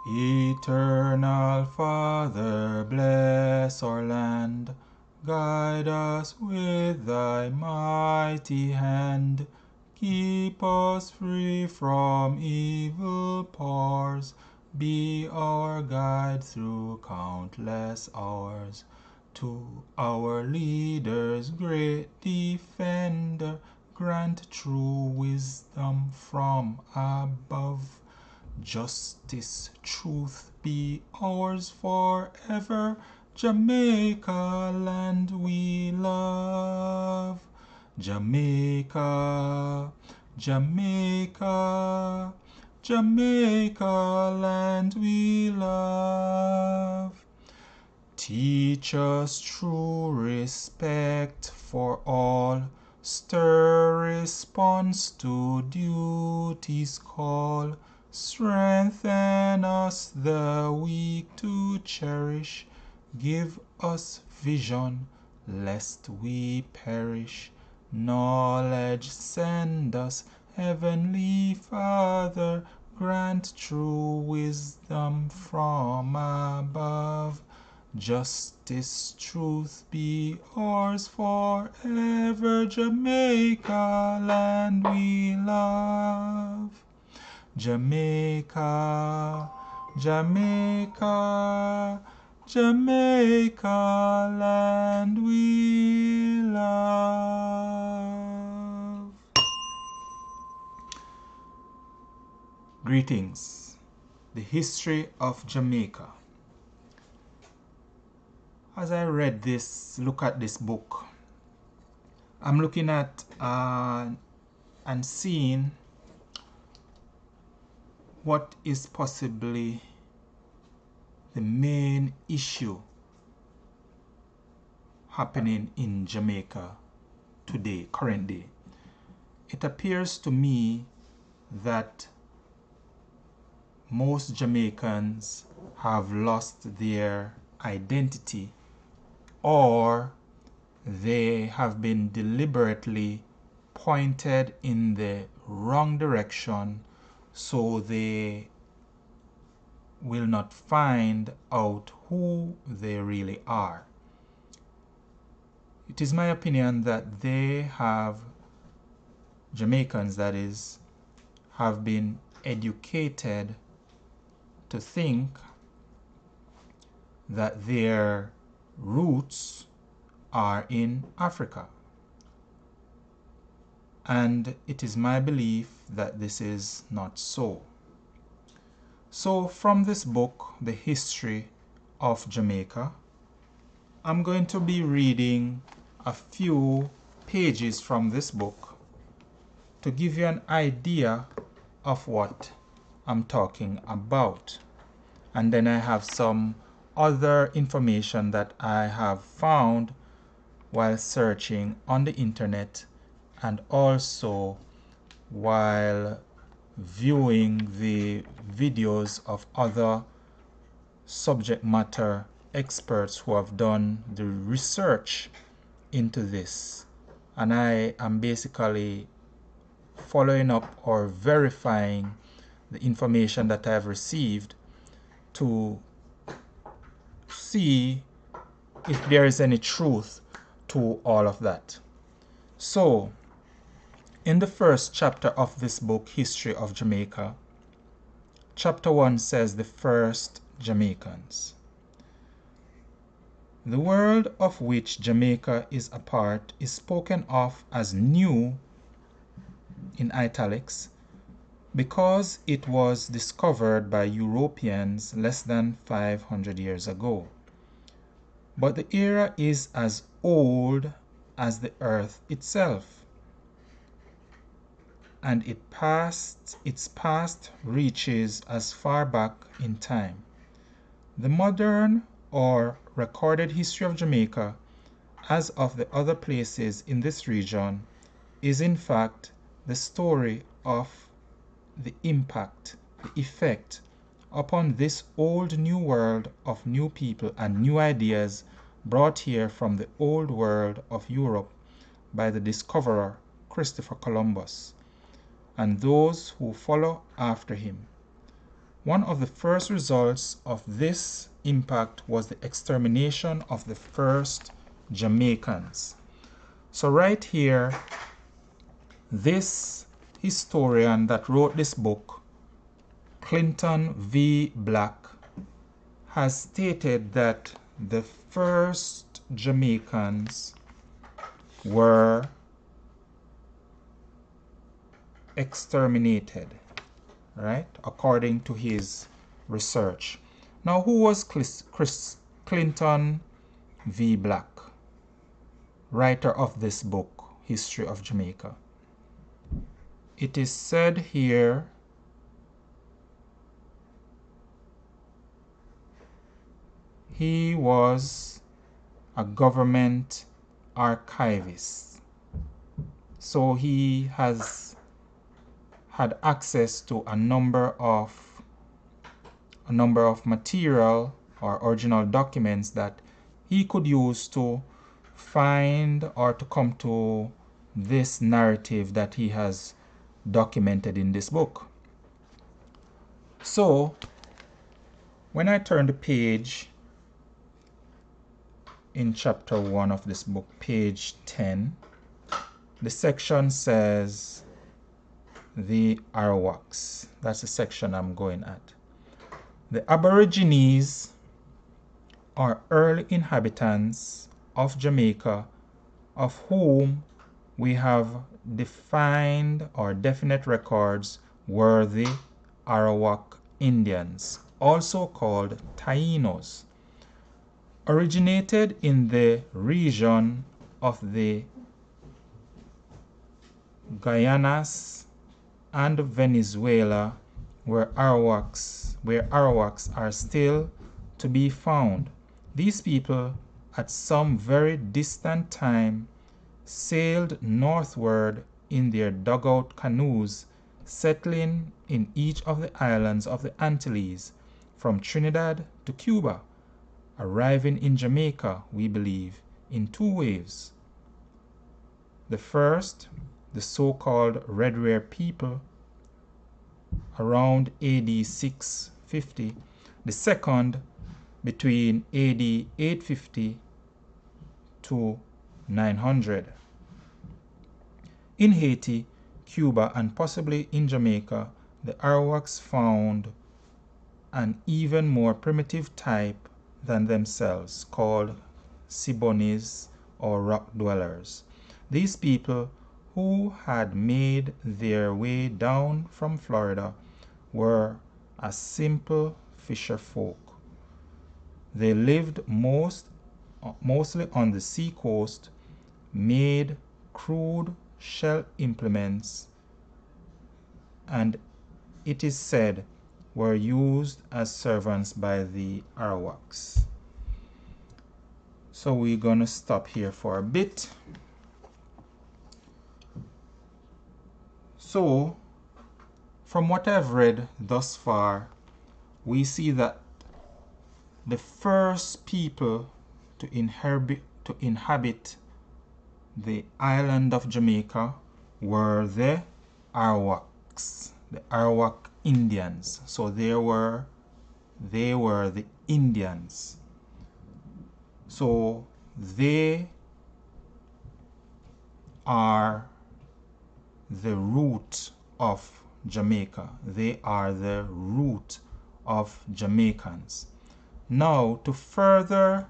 Eternal Father, bless our land, guide us with thy mighty hand. Keep us free from evil powers, be our guide through countless hours. To our leaders, great defender, grant true wisdom from above. Justice, truth be ours forever, Jamaica, land we love. Jamaica, Jamaica, Jamaica, land we love. Teach us true respect for all, stir response to duty's call. Strengthen us the weak to cherish, give us vision lest we perish. Knowledge send us, Heavenly Father, grant true wisdom from above. Justice, truth be ours forever, Jamaica, land we love. Jamaica, Jamaica, Jamaica, land we love. Greetings. The history of Jamaica. As I read this, look at this book, I'm looking at and seeing what is possibly the main issue happening in Jamaica today, current day. It appears to me that most Jamaicans have lost their identity, or they have been deliberately pointed in the wrong direction, so they will not find out who they really are. It is my opinion that Jamaicans that is, have been educated to think that their roots are in Africa. And it is my belief that this is not so. So from this book, The History of Jamaica, I'm going to be reading a few pages from this book to give you an idea of what I'm talking about. And then I have some other information that I have found while searching on the internet, and also while viewing the videos of other subject matter experts who have done the research into this. And I am basically following up or verifying the information that I have received to see if there is any truth to all of that. So, in the first chapter of this book, History of Jamaica, chapter 1 says the first Jamaicans. The world of which Jamaica is a part is spoken of as new, in italics, because it was discovered by Europeans less than 500 years ago. But the era is as old as the earth itself, and its past reaches as far back in time. The modern or recorded history of Jamaica, as of the other places in this region, is in fact the story of the impact, the effect upon this old new world of new people and new ideas brought here from the old world of Europe by the discoverer Christopher Columbus and those who follow after him. One of the first results of this impact was the extermination of the first Jamaicans. So right here, this historian that wrote this book, Clinton V. Black, has stated that the first Jamaicans were exterminated, right, according to his research. Now, who was Clinton V. Black, writer of this book, History of Jamaica? It is said here he was a government archivist. So he has had access to a number of material or original documents that he could use to find or to come to this narrative that he has documented in this book. So when I turn the page in chapter 1 of this book, page 10, the section says the Arawaks. That's the section I'm going at. The Aborigines are early inhabitants of Jamaica, of whom we have defined or definite records were the Awarak Indians, also called Taínos, originated in the region of the Guianas and Venezuela, where Arawaks are still to be found. These people, at some very distant time, sailed northward in their dugout canoes, settling in each of the islands of the Antilles, from Trinidad to Cuba, arriving in Jamaica, we believe, in two waves. The first, the so-called Red Rare people, around AD 650. The second, between AD 850 to 900. In Haiti, Cuba, and possibly in Jamaica, the Arawaks found an even more primitive type than themselves, called Siboneyes or rock dwellers. These people, who had made their way down from Florida, were a simple fisher folk. They lived mostly on the seacoast, made crude shell implements, and it is said were used as servants by the Arawaks. So we're going to stop here for a bit. So, from what I've read thus far, we see that the first people to inhabit the island of Jamaica were the Arawaks, the Awarak Indians. So they were the Indians. So they are the root of Jamaica. They are the root of Jamaicans. Now, to further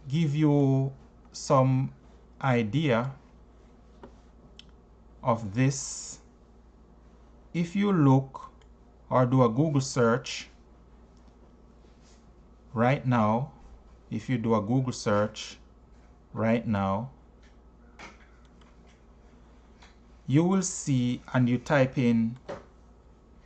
give you some idea of this, if you look or do a Google search right now, if you do a Google search right now, you will see, and you type in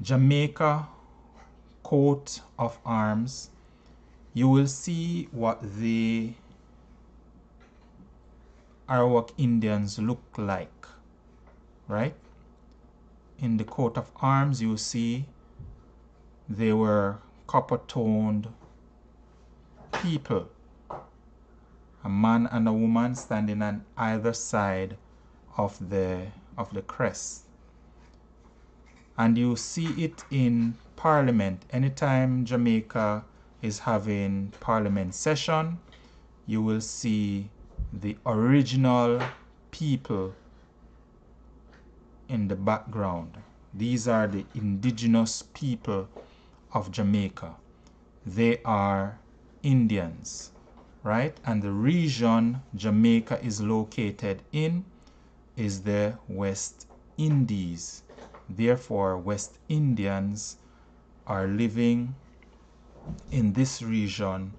Jamaica coat of arms, you will see what the Awarak Indians look like, right? In the coat of arms, you see they were copper-toned people, a man and a woman standing on either side of the crest. And you see it in parliament. Anytime Jamaica is having parliament session, you will see the original people in the background. These are the indigenous people of Jamaica. They are Indians, right? And the region Jamaica is located in is the West Indies. Therefore, West Indians are living in this region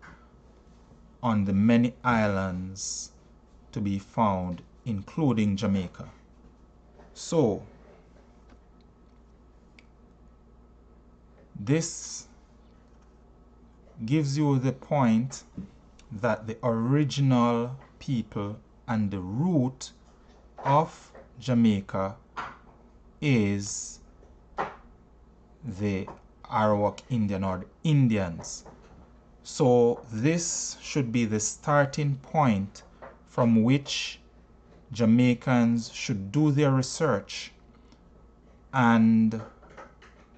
on the many islands to be found, including Jamaica. So, this gives you the point that the original people and the root of Jamaica is the Awarak Indian or the Indians. So this should be the starting point from which Jamaicans should do their research and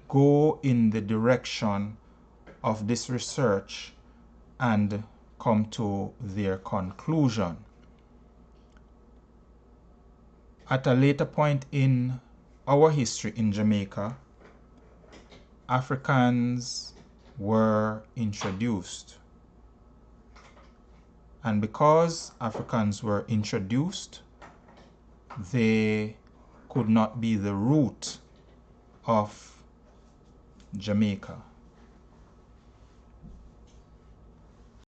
go in the direction of this research and come to their conclusion. At a later point in our history in Jamaica, Africans were introduced. And because Africans were introduced, they could not be the root of Jamaica.